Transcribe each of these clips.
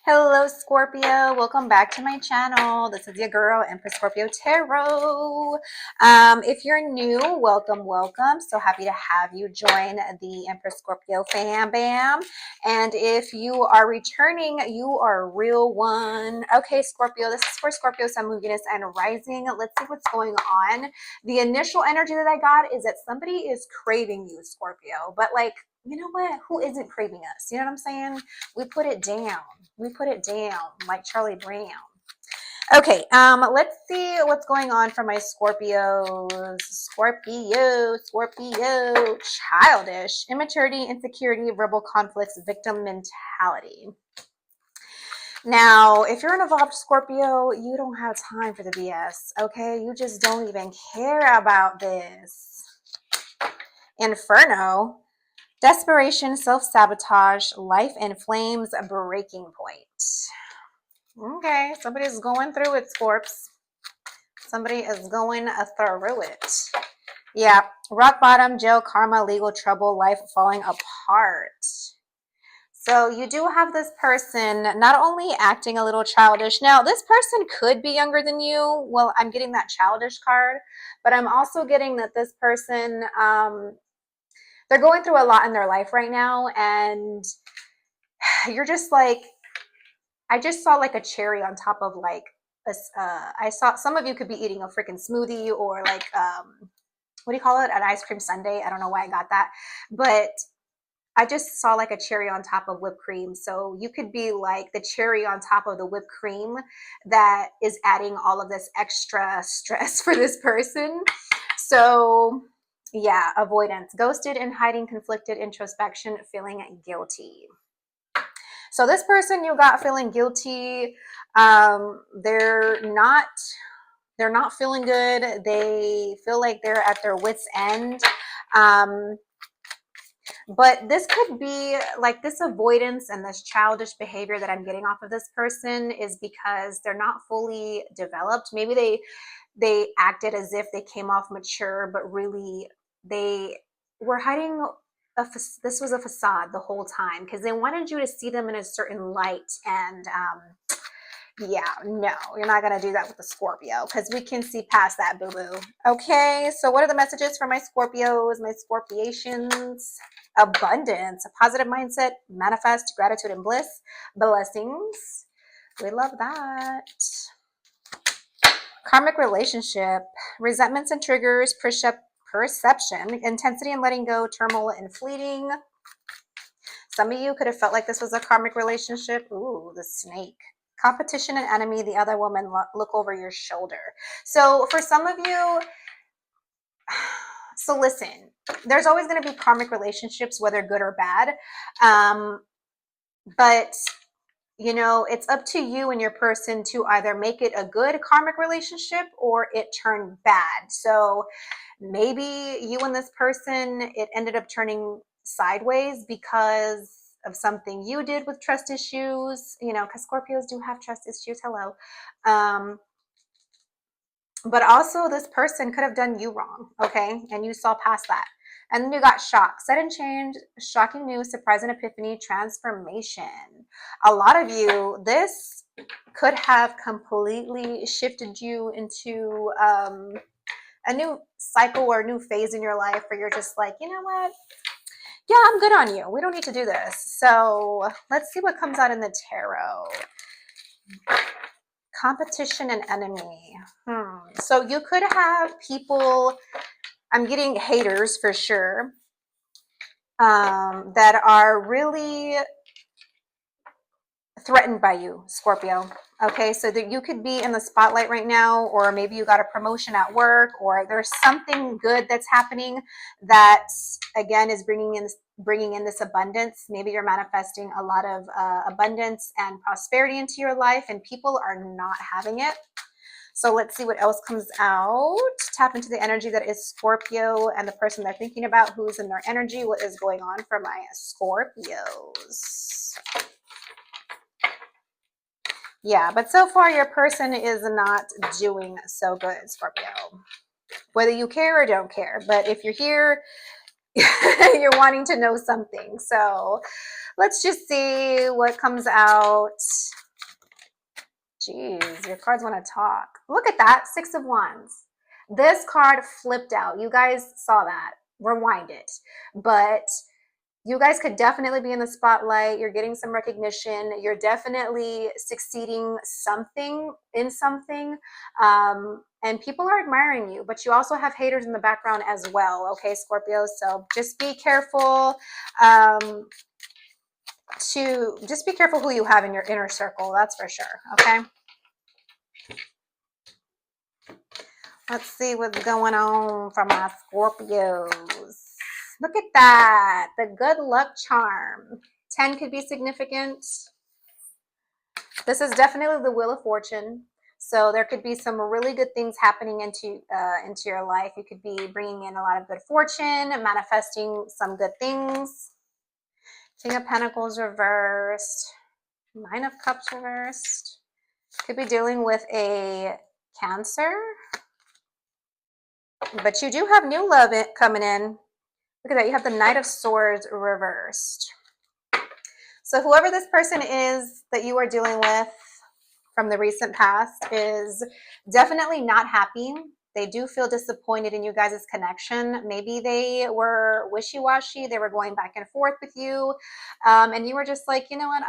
Hello, Scorpio. Welcome back to my channel. This is your girl, Empress Scorpio Tarot. If you're new, welcome, welcome. So happy to have you join the Empress Scorpio fam bam. And if you are returning, you are a real one. Okay, Scorpio, this is for Scorpio, Sun, Moon, Venus, and Rising. Let's see what's going on. The initial energy that I got is that somebody is craving you, Scorpio. But like, you know what? Who isn't craving us? You know what I'm saying? We put it down. We put it down like Charlie Brown. Okay, let's see what's going on for my Scorpios. Scorpio, childish, immaturity, insecurity, verbal conflicts, victim mentality. Now, if you're an evolved Scorpio, you don't have time for the BS, okay? You just don't even care about this. Inferno, desperation, self-sabotage, life in flames, breaking point. Okay, somebody's going through it, Scorps. Somebody is going through it. Yeah, rock bottom, jail, karma, legal trouble, life falling apart. So you do have this person not only acting a little childish. Now, this person could be younger than you. Well, I'm getting that childish card, but I'm also getting that this person, they're going through a lot in their life right now, and you're just like, I just saw like a cherry on top of like this. I saw some of you could be eating a freaking smoothie or like, what do you call it? An ice cream sundae. I don't know why I got that, but I just saw like a cherry on top of whipped cream. So you could be like the cherry on top of the whipped cream that is adding all of this extra stress for this person. So yeah, avoidance, ghosted and hiding, conflicted, introspection, feeling guilty. So this person you got feeling guilty, they're not feeling good. They feel like they're at their wits' end. But this could be like this avoidance and this childish behavior that I'm getting off of this person is because they're not fully developed. Maybe they acted as if they came off mature, but really they were hiding this was a facade the whole time because they wanted you to see them in a certain light. And yeah, no, you're not going to do that with the Scorpio because we can see past that, boo-boo. Okay, so what are the messages for my Scorpios, my Scorpiations? Abundance, a positive mindset, manifest, gratitude and bliss, blessings. We love that. Karmic relationship, resentments and triggers, perception, intensity and letting go, turmoil and fleeting. Some of you could have felt like this was a karmic relationship. Ooh, the snake. Competition and enemy, the other woman, look over your shoulder. So for some of you, so listen, there's always going to be karmic relationships, whether good or bad. But you know, it's up to you and your person to either make it a good karmic relationship or it turn bad. So maybe you and this person, it ended up turning sideways because of something you did with trust issues, you know, because Scorpios do have trust issues. Hello. But also this person could have done you wrong, okay? And you saw past that. And then you got shock, sudden change, shocking news, surprise and epiphany, transformation. A lot of you, this could have completely shifted you into a new cycle or a new phase in your life where you're just like, you know what? Yeah, I'm good on you. We don't need to do this. So let's see what comes out in the tarot. Competition and enemy. So you could have people, I'm getting haters for sure, that are really threatened by you, Scorpio. Okay, so that you could be in the spotlight right now, or maybe you got a promotion at work, or there's something good that's happening that again is bringing in this abundance. Maybe you're manifesting a lot of abundance and prosperity into your life, and people are not having it. So let's see what else comes out. Tap into the energy that is Scorpio and the person they're thinking about, who's in their energy. What is going on for my Scorpios? Yeah, but so far your person is not doing so good, Scorpio. Whether you care or don't care. But if you're here, you're wanting to know something. So Let's just see what comes out. Jeez, your cards want to talk. Look at that, Six of Wands. This card flipped out. You guys saw that. Rewind it. But you guys could definitely be in the spotlight. You're getting some recognition. You're definitely succeeding in something. And people are admiring you, but you also have haters in the background as well. Okay, Scorpio. So just be careful. Just be careful who you have in your inner circle. That's for sure. Okay. Let's see what's going on for my Scorpios. Look at that. The good luck charm. 10 could be significant. This is definitely the Wheel of Fortune. So there could be some really good things happening into your life. You could be bringing in a lot of good fortune, manifesting some good things. King of Pentacles reversed. Nine of Cups reversed. Could be dealing with a Cancer. But you do have new love coming in. Look at that. You have the Knight of Swords reversed. So whoever this person is that you are dealing with from the recent past is definitely not happy. They do feel disappointed in you guys' connection. Maybe they were wishy-washy. They were going back and forth with you. And you were just like, you know what?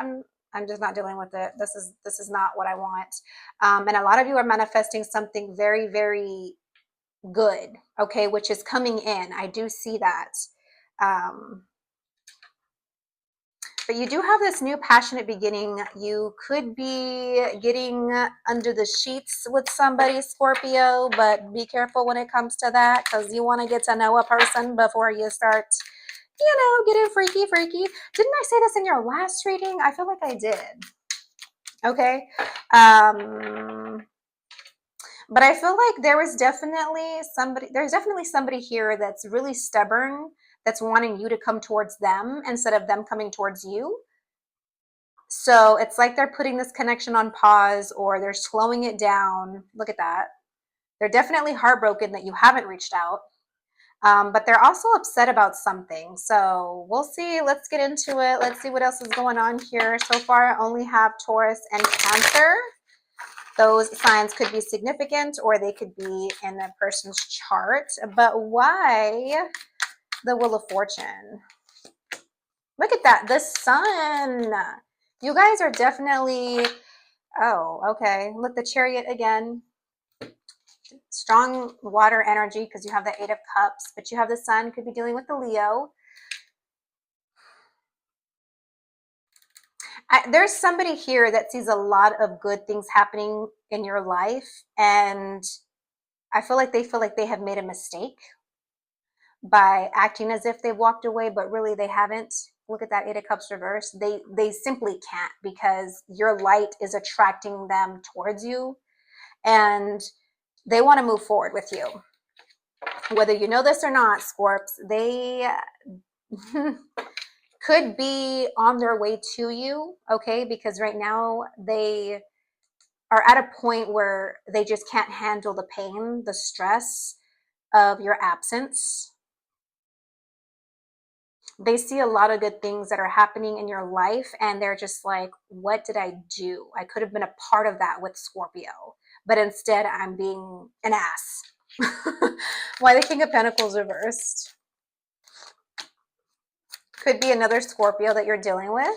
I'm just not dealing with it. This is not what I want. And a lot of you are manifesting something very, very good, okay, which is coming in. I do see that. But you do have this new passionate beginning. You could be getting under the sheets with somebody, Scorpio, but be careful when it comes to that, because you want to get to know a person before you start, getting freaky. Didn't I say this in your last reading? I feel like I did. Okay. But I feel like there's definitely somebody here that's really stubborn, that's wanting you to come towards them instead of them coming towards you. So it's like they're putting this connection on pause, or they're slowing it down. Look at that. They're definitely heartbroken that you haven't reached out. But they're also upset about something. So we'll see. Let's get into it. Let's see what else is going on here. So far, I only have Taurus and Cancer. Those signs could be significant, or they could be in the person's chart. But why the Wheel of Fortune? Look at that. The Sun. You guys are definitely... Oh, okay. Look, the Chariot again. Strong water energy because you have the Eight of Cups, but you have the Sun. Could be dealing with the Leo. There's somebody here that sees a lot of good things happening in your life, and I feel like they have made a mistake by acting as if they walked away, but really they haven't. Look at that Eight of Cups reversed. They simply can't, because your light is attracting them towards you, and they want to move forward with you. Whether you know this or not, Scorps, they could be on their way to you, okay? Because right now they are at a point where they just can't handle the pain, the stress of your absence. They see a lot of good things that are happening in your life, and they're just like, what did I do? I could have been a part of that with Scorpio, but instead I'm being an ass. Why the King of Pentacles reversed? Could be another Scorpio that you're dealing with.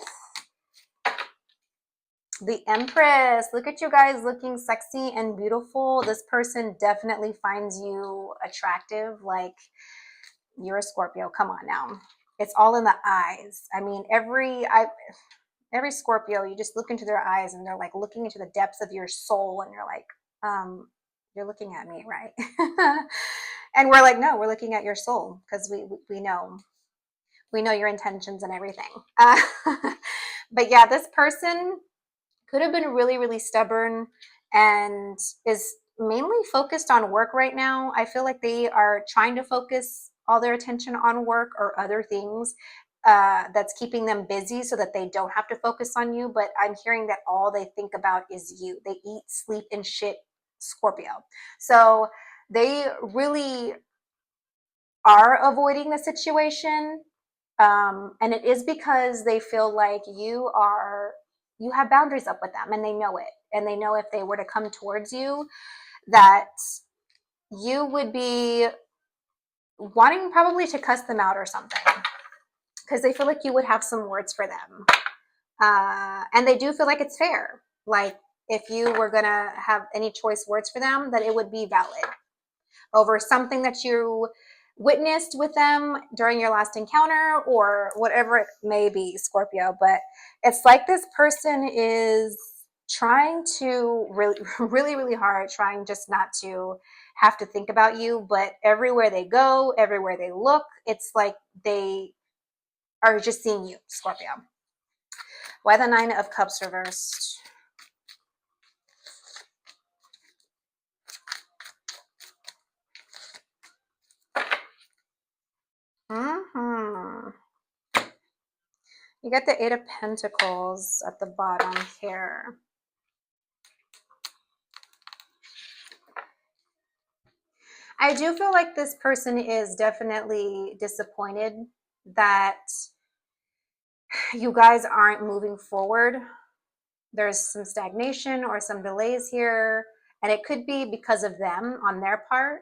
The Empress. Look at you guys looking sexy and beautiful. This person definitely finds you attractive. Like, you're a Scorpio. Come on now. It's all in the eyes. I mean, every Scorpio, you just look into their eyes and they're like looking into the depths of your soul, and you're like, you're looking at me, right? And we're like, no, we're looking at your soul, because we know your intentions and everything. But yeah, this person could have been really, really stubborn and is mainly focused on work right now. I feel like they are trying to focus all their attention on work or other things that's keeping them busy, so that they don't have to focus on you. But I'm hearing that all they think about is you. They eat, sleep, and shit Scorpio. So they really are avoiding the situation. And it is because they feel like you have boundaries up with them, and they know it. And they know if they were to come towards you, that you would be wanting probably to cuss them out or something, because they feel like you would have some words for them. And they do feel like it's fair. Like, if you were going to have any choice words for them, that it would be valid over something that you witnessed with them during your last encounter or whatever it may be, Scorpio. But it's like this person is trying to really, really, really hard, trying just not to have to think about you. But everywhere they go, everywhere they look, it's like they are just seeing you, Scorpio. Why the Nine of Cups reversed? You got the Eight of Pentacles at the bottom here. I do feel like this person is definitely disappointed that you guys aren't moving forward. There's some stagnation or some delays here, and it could be because of them on their part.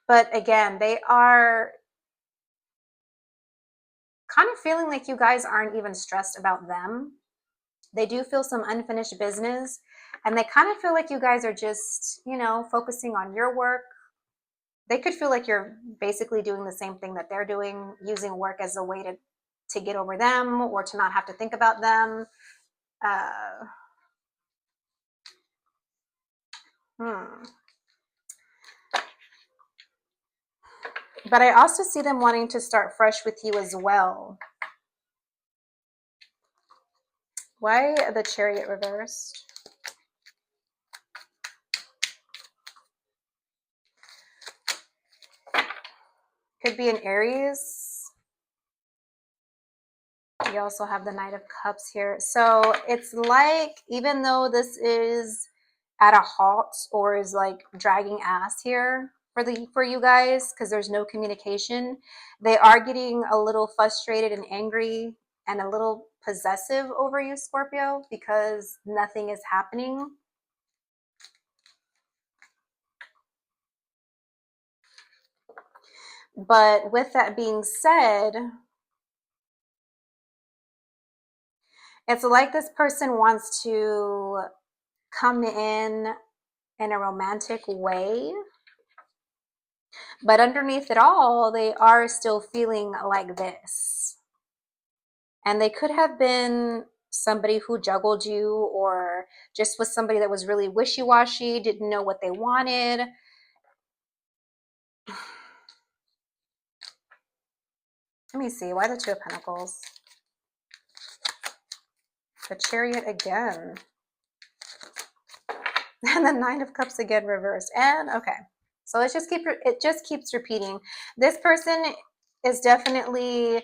But again, they are kind of feeling like you guys aren't even stressed about them. They do feel some unfinished business, and they kind of feel like you guys are just, focusing on your work. They could feel like you're basically doing the same thing that they're doing, using work as a way to get over them or to not have to think about them. But I also see them wanting to start fresh with you as well. Why the Chariot reversed? Could be an Aries. You also have the Knight of Cups here. So it's like, even though this is at a halt or is like dragging ass here for you guys, because there's no communication, they are getting a little frustrated and angry and a little possessive over you, Scorpio, because nothing is happening. But with that being said, it's like this person wants to come in a romantic way, but underneath it all, they are still feeling like this. And they could have been somebody who juggled you, or just was somebody that was really wishy-washy, didn't know what they wanted. Let me see. Why the Two of Pentacles? The Chariot again. And the Nine of Cups again reversed. And okay. So it just keeps repeating. This person is definitely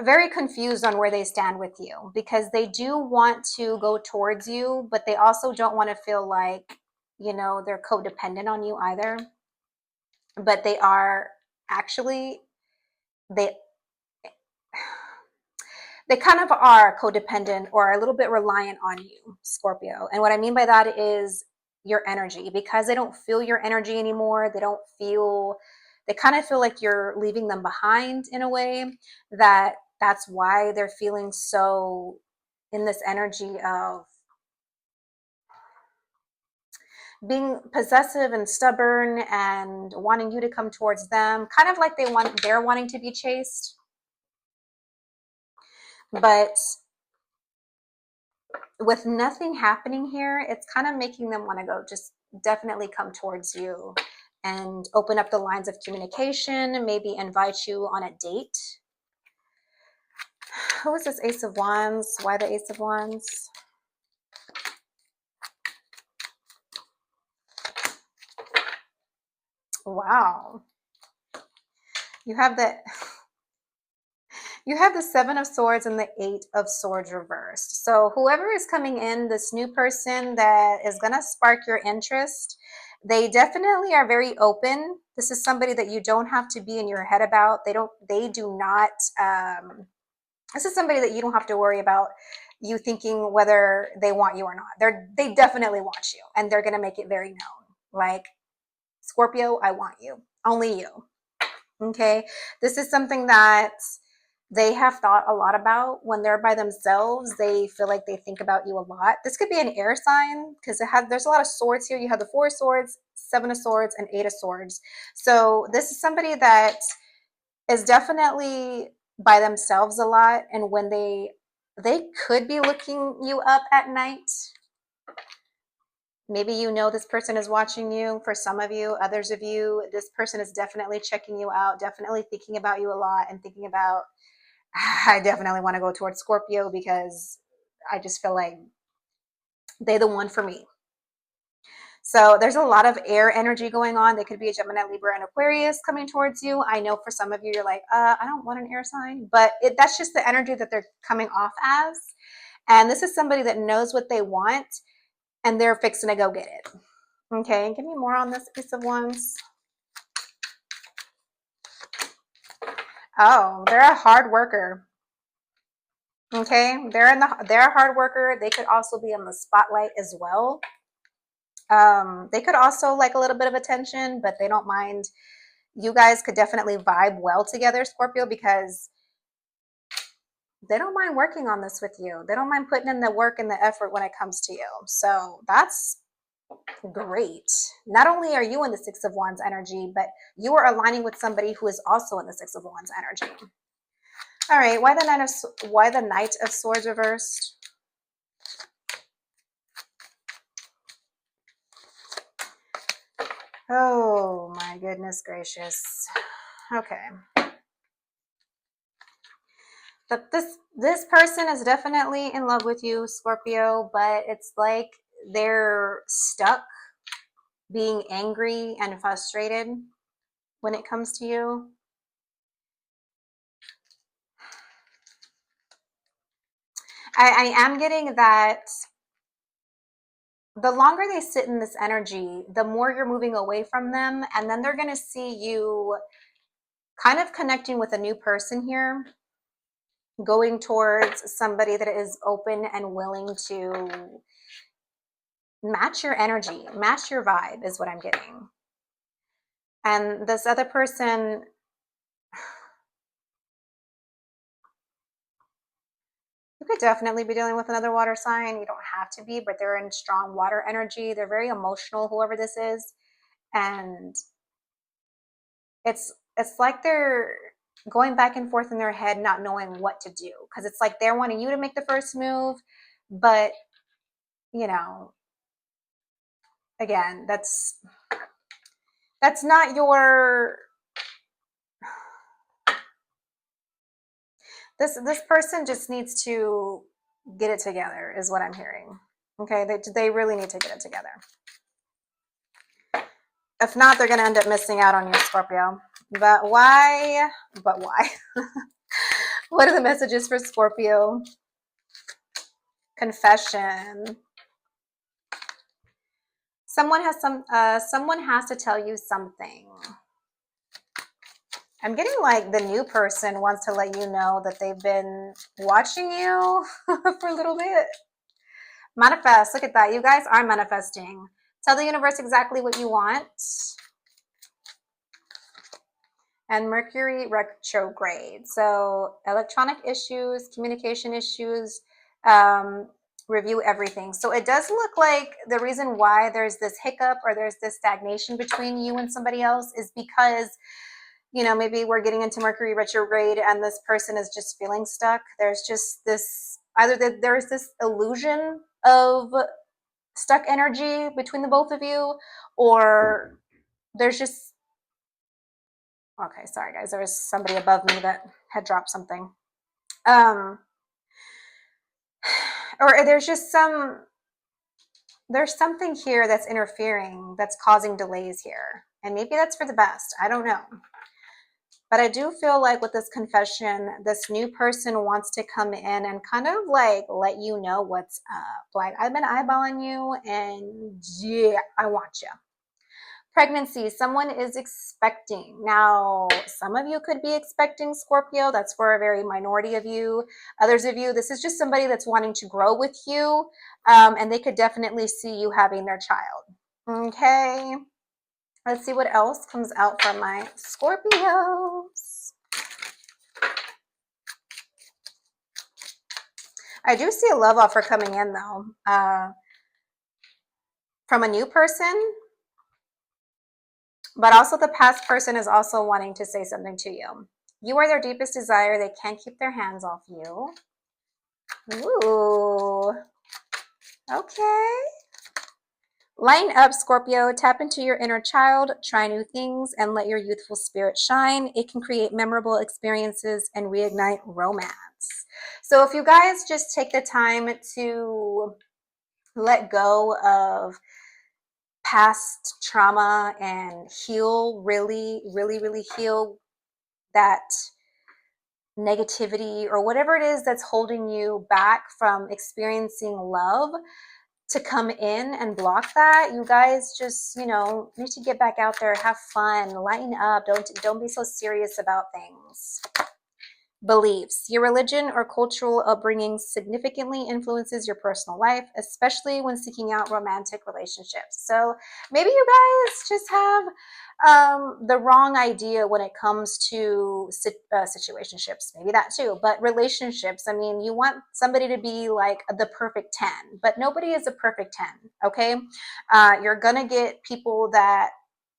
very confused on where they stand with you, because they do want to go towards you, but they also don't want to feel like, they're codependent on you either. But they are actually, they kind of are codependent or a little bit reliant on you, Scorpio. And what I mean by that is your energy, because they don't feel your energy anymore. They kind of feel like you're leaving them behind in a way. That's why they're feeling so in this energy of being possessive and stubborn and wanting you to come towards them, kind of like they're wanting to be chased. But with nothing happening here, it's kind of making them want to go, just definitely come towards you and open up the lines of communication, maybe invite you on a date. Who is this Ace of Wands? Why the Ace of Wands? Wow. You have the Seven of Swords and the Eight of Swords reversed. So whoever is coming in, this new person that is going to spark your interest, They definitely are very open. This is somebody that you don't have to be in your head about. They do not, this is somebody that you don't have to worry about you thinking whether they want you or not. They definitely want you, and they're going to make it very known. Like, Scorpio, I want you. Only you. Okay. This is something that they have thought a lot about when they're by themselves. They feel like they think about you a lot. This could be an air sign because there's a lot of swords here. You have the 4 of swords, 7 of swords, and 8 of swords. So this is somebody that is definitely by themselves a lot. And when they could be looking you up at night. Maybe you know this person is watching you. For some of you, others of you, this person is definitely checking you out, definitely thinking about you a lot and thinking about, I definitely want to go towards Scorpio because I just feel like they're the one for me. So there's a lot of air energy going on. They could be a Gemini, Libra, and Aquarius coming towards you. I know for some of you, you're like, I don't want an air sign, but that's just the energy that they're coming off as. And this is somebody that knows what they want and they're fixing to go get it. Okay, give me more on this piece of wands. Oh, they're a hard worker. Okay, they're a hard worker. They could also be in the spotlight as well. They could also like a little bit of attention, but they don't mind. You guys could definitely vibe well together, Scorpio, because they don't mind working on this with you. They don't mind putting in the work and the effort when it comes to you. So that's great. Not only are you in the 6 of Wands energy, but you are aligning with somebody who is also in the 6 of Wands energy. All right, why the Knight of Swords reversed? Oh my goodness gracious. Okay. But this person is definitely in love with you, Scorpio, but it's like they're stuck being angry and frustrated when it comes to you. I am getting that the longer they sit in this energy, the more you're moving away from them, and then they're going to see you kind of connecting with a new person here, going towards somebody that is open and willing to match your energy, match your vibe is what I'm getting. And this other person, you could definitely be dealing with another water sign. You don't have to be, but they're in strong water energy. They're very emotional, whoever this is. And it's like they're going back and forth in their head, not knowing what to do. Because it's like they're wanting you to make the first move, but you know, again, that's not your this person just needs to get it together is what I'm hearing. Okay, they really need to get it together. If not, they're going to end up missing out on you, Scorpio. But why? What are the messages for Scorpio? Confession. Someone has to tell you something. I'm getting like the new person wants to let you know that they've been watching you for a little bit. Manifest. Look at that. You guys are manifesting. Tell the universe exactly what you want. And Mercury retrograde. So electronic issues, communication issues, review everything. So it does look like the reason why there's this hiccup or there's this stagnation between you and somebody else is because, you know, maybe we're getting into Mercury retrograde and this person is just feeling stuck. There's just this, there's this illusion of stuck energy between the both of you, or there's just, okay, sorry guys, there was somebody above me that had dropped something. Or there's something here that's interfering, that's causing delays here. And maybe that's for the best. I don't know. But I do feel like with this confession, this new person wants to come in and kind of like let you know what's up. Like, I've been eyeballing you and yeah, I want you. Pregnancy, someone is expecting. Now, some of you could be expecting, Scorpio. That's for a very minority of you. Others of you, this is just somebody that's wanting to grow with you, and they could definitely see you having their child. Okay, let's see what else comes out from my Scorpios. I do see a love offer coming in, though, from a new person. But also the past person is also wanting to say something to you. You are their deepest desire. They can't keep their hands off you. Ooh. Okay. Lighten up, Scorpio. Tap into your inner child. Try new things and let your youthful spirit shine. It can create memorable experiences and reignite romance. So if you guys just take the time to let go of past trauma and heal, really heal that negativity or whatever it is that's holding you back from experiencing love to come in and block that, you guys just, you know, need to get back out there, have fun, lighten up, don't be so serious about things. Beliefs. Your religion or cultural upbringing significantly influences your personal life, especially when seeking out romantic relationships. So maybe you guys just have the wrong idea when it comes to situationships. Maybe that too. But relationships, I mean, you want somebody to be like the perfect 10, but nobody is a perfect 10, okay? You're going to get people that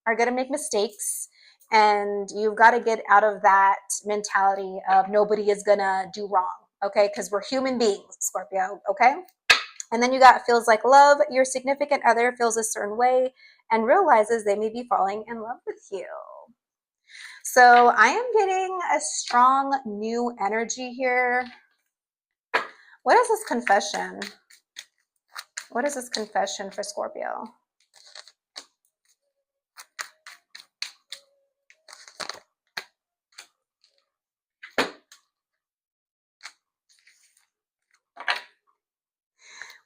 are going to make mistakes, and you've got to get out of that mentality of nobody is gonna do wrong, okay? Because we're human beings, Scorpio, okay? And then you got feels like love. Your significant other feels a certain way and realizes they may be falling in love with you. So I am getting a strong new energy here. What is this confession? What is this confession for Scorpio?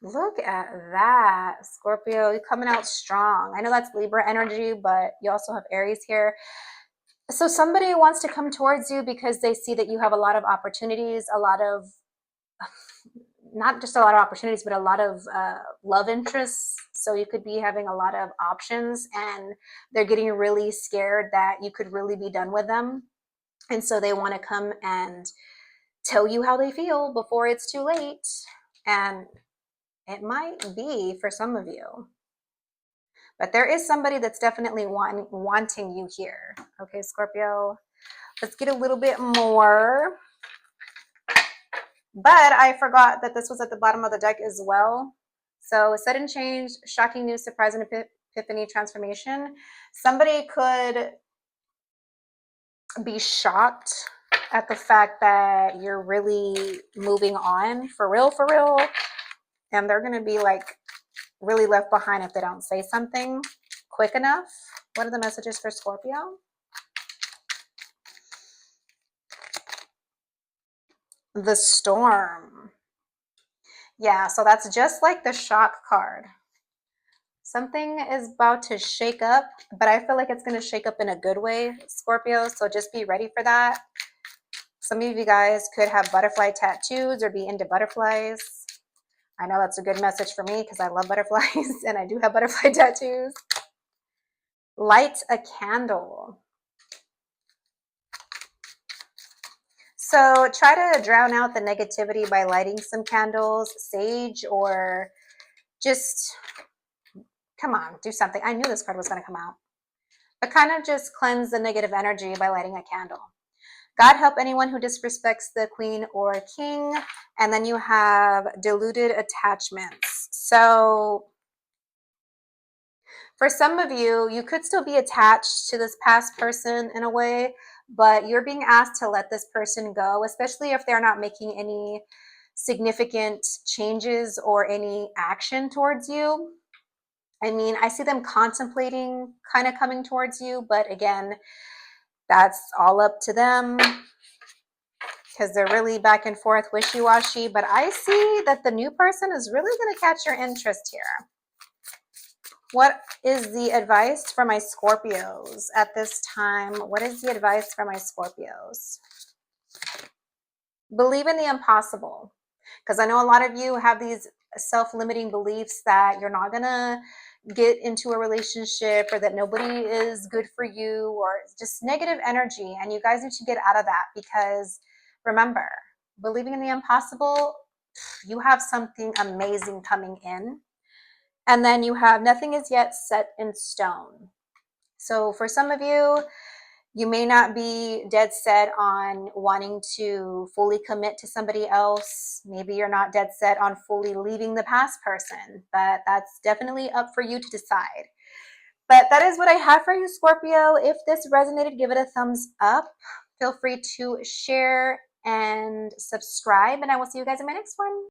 Look at that, Scorpio. You're coming out strong. I know that's Libra energy, but you also have Aries here. So somebody wants to come towards you because they see that you have a lot of opportunities, a lot of, not just a lot of opportunities, but a lot of love interests. So you could be having a lot of options, and they're getting really scared that you could really be done with them. And so they want to come and tell you how they feel before it's too late. And it might be for some of you. But there is somebody that's definitely wanting you here. Okay, Scorpio. Let's get a little bit more. But I forgot that this was at the bottom of the deck as well. So sudden change, shocking news, surprise, and epiphany, transformation. Somebody could be shocked at the fact that you're really moving on for real. And they're going to be like really left behind if they don't say something quick enough. What are the messages for Scorpio? The Storm. Yeah, so that's just like the shock card. Something is about to shake up, but I feel like it's going to shake up in a good way, Scorpio. So just be ready for that. Some of you guys could have butterfly tattoos or be into butterflies. I know that's a good message for me because I love butterflies and I do have butterfly tattoos. Light a candle. So try to drown out the negativity by lighting some candles, sage, or just, come on, do something. I knew this card was going to come out. But kind of just cleanse the negative energy by lighting a candle. God help anyone who disrespects the queen or king. And then you have deluded attachments. So for some of you, you could still be attached to this past person in a way, but you're being asked to let this person go, especially if they're not making any significant changes or any action towards you. I mean, I see them contemplating kind of coming towards you, but again, that's all up to them because they're really back and forth, wishy-washy. But I see that the new person is really going to catch your interest here. What is the advice for my Scorpios at this time? What is the advice for my Scorpios? Believe in the impossible. Because I know a lot of you have these self-limiting beliefs that you're not going to get into a relationship, or that nobody is good for you, or just negative energy. And you guys need to get out of that, because remember, believing in the impossible, you have something amazing coming in. And then you have nothing is yet set in stone. So for some of you, you may not be dead set on wanting to fully commit to somebody else. Maybe you're not dead set on fully leaving the past person, but that's definitely up for you to decide. But that is what I have for you, Scorpio. If this resonated, give it a thumbs up. Feel free to share and subscribe, and I will see you guys in my next one.